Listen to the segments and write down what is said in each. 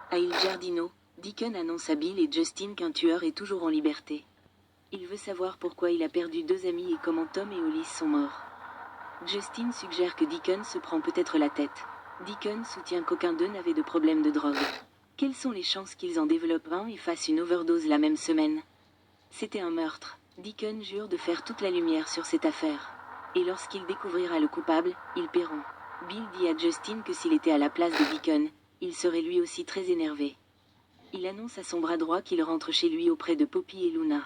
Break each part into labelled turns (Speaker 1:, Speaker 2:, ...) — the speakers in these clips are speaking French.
Speaker 1: À Il Giardino, Deacon annonce à Bill et Justin qu'un tueur est toujours en liberté. Il veut savoir pourquoi il a perdu 2 amis et comment Tom et Hollis sont morts. Justin suggère que Deacon se prend peut-être la tête. Deacon soutient qu'aucun d'eux n'avait de problème de drogue. Quelles sont les chances qu'ils en développent un et fassent une overdose la même semaine? C'était un meurtre. Deacon jure de faire toute la lumière sur cette affaire. Et lorsqu'il découvrira le coupable, ils paieront. Bill dit à Justin que s'il était à la place de Deacon, il serait lui aussi très énervé. Il annonce à son bras droit qu'il rentre chez lui auprès de Poppy et Luna.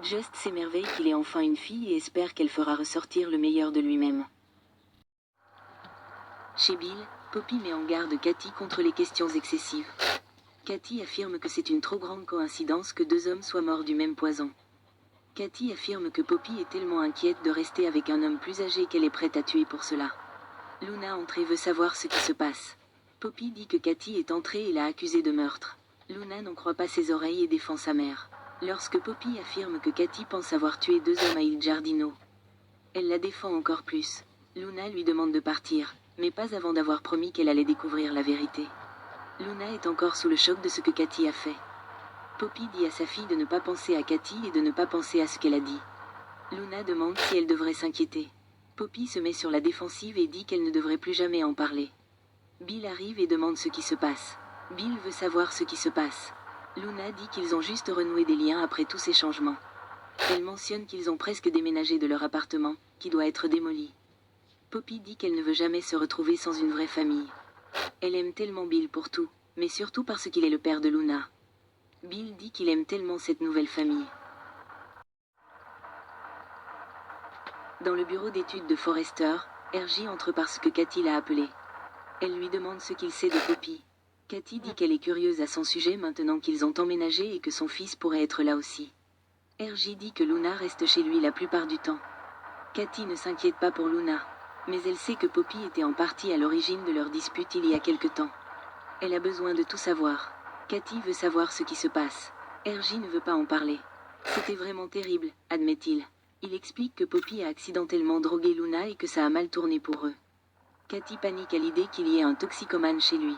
Speaker 1: Just s'émerveille qu'il ait enfin une fille et espère qu'elle fera ressortir le meilleur de lui-même. Chez Bill, Poppy met en garde Cathy contre les questions excessives. Cathy affirme que c'est une trop grande coïncidence que 2 hommes soient morts du même poison. Cathy affirme que Poppy est tellement inquiète de rester avec un homme plus âgé qu'elle est prête à tuer pour cela. Luna entre et veut savoir ce qui se passe. Poppy dit que Cathy est entrée et l'a accusée de meurtre. Luna n'en croit pas ses oreilles et défend sa mère. Lorsque Poppy affirme que Cathy pense avoir tué 2 hommes à Il Giardino, elle la défend encore plus. Luna lui demande de partir, mais pas avant d'avoir promis qu'elle allait découvrir la vérité. Luna est encore sous le choc de ce que Cathy a fait. Poppy dit à sa fille de ne pas penser à Cathy et de ne pas penser à ce qu'elle a dit. Luna demande si elle devrait s'inquiéter. Poppy se met sur la défensive et dit qu'elle ne devrait plus jamais en parler. Bill arrive et demande ce qui se passe. Bill veut savoir ce qui se passe. Luna dit qu'ils ont juste renoué des liens après tous ces changements. Elle mentionne qu'ils ont presque déménagé de leur appartement, qui doit être démoli. Poppy dit qu'elle ne veut jamais se retrouver sans une vraie famille. Elle aime tellement Bill pour tout, mais surtout parce qu'il est le père de Luna. Bill dit qu'il aime tellement cette nouvelle famille. Dans le bureau d'études de Forrester, RJ entre parce que Cathy l'a appelé. Elle lui demande ce qu'il sait de Poppy. Cathy dit qu'elle est curieuse à son sujet maintenant qu'ils ont emménagé et que son fils pourrait être là aussi. RJ dit que Luna reste chez lui la plupart du temps. Cathy ne s'inquiète pas pour Luna, mais elle sait que Poppy était en partie à l'origine de leur dispute il y a quelque temps. Elle a besoin de tout savoir. Cathy veut savoir ce qui se passe. RJ ne veut pas en parler. C'était vraiment terrible, admet-il. Il explique que Poppy a accidentellement drogué Luna et que ça a mal tourné pour eux. Cathy panique à l'idée qu'il y ait un toxicomane chez lui.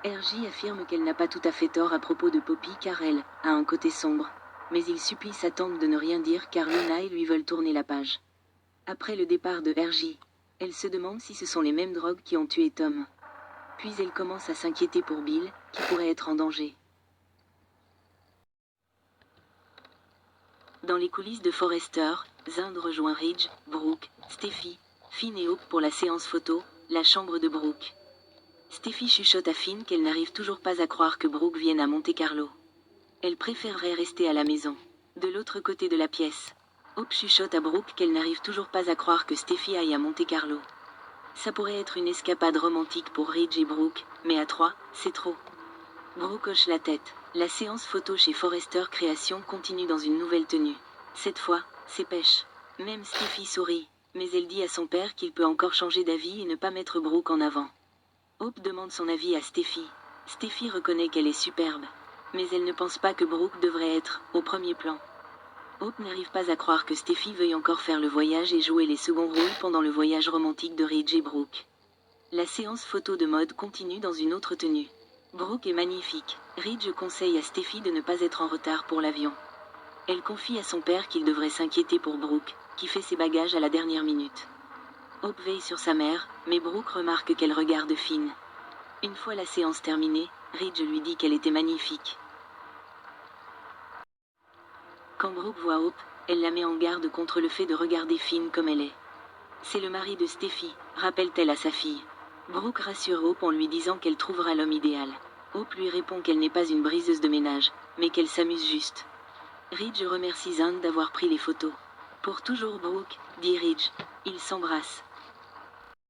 Speaker 1: RJ affirme qu'elle n'a pas tout à fait tort à propos de Poppy car elle a un côté sombre. Mais il supplie sa tante de ne rien dire car Luna et lui veulent tourner la page. Après le départ de RJ, elle se demande si ce sont les mêmes drogues qui ont tué Tom. Puis elle commence à s'inquiéter pour Bill, qui pourrait être en danger. Dans les coulisses de Forrester, Zund rejoint Ridge, Brooke, Steffi, Finn et Hope pour la séance photo, la chambre de Brooke. Steffi chuchote à Finn qu'elle n'arrive toujours pas à croire que Brooke vienne à Monte-Carlo. Elle préférerait rester à la maison. De l'autre côté de la pièce, Hope chuchote à Brooke qu'elle n'arrive toujours pas à croire que Steffi aille à Monte-Carlo. Ça pourrait être une escapade romantique pour Ridge et Brooke, mais à 3, c'est trop. Brooke hoche la tête. La séance photo chez Forrester Création continue dans une nouvelle tenue. Cette fois, c'est pêche. Même Steffi sourit, mais elle dit à son père qu'il peut encore changer d'avis et ne pas mettre Brooke en avant. Hope demande son avis à Steffi. Steffi reconnaît qu'elle est superbe, mais elle ne pense pas que Brooke devrait être au premier plan. Hope n'arrive pas à croire que Steffi veuille encore faire le voyage et jouer les seconds rôles pendant le voyage romantique de Ridge et Brooke. La séance photo de mode continue dans une autre tenue. Brooke est magnifique. Ridge conseille à Steffi de ne pas être en retard pour l'avion. Elle confie à son père qu'il devrait s'inquiéter pour Brooke, qui fait ses bagages à la dernière minute. Hope veille sur sa mère, mais Brooke remarque qu'elle regarde Finn. Une fois la séance terminée, Ridge lui dit qu'elle était magnifique. Quand Brooke voit Hope, elle la met en garde contre le fait de regarder Finn comme elle est. C'est le mari de Steffi, rappelle-t-elle à sa fille. Brooke rassure Hope en lui disant qu'elle trouvera l'homme idéal. Hope lui répond qu'elle n'est pas une briseuse de ménage, mais qu'elle s'amuse juste. Ridge remercie Zund d'avoir pris les photos. Pour toujours Brooke, dit Ridge. Ils s'embrassent.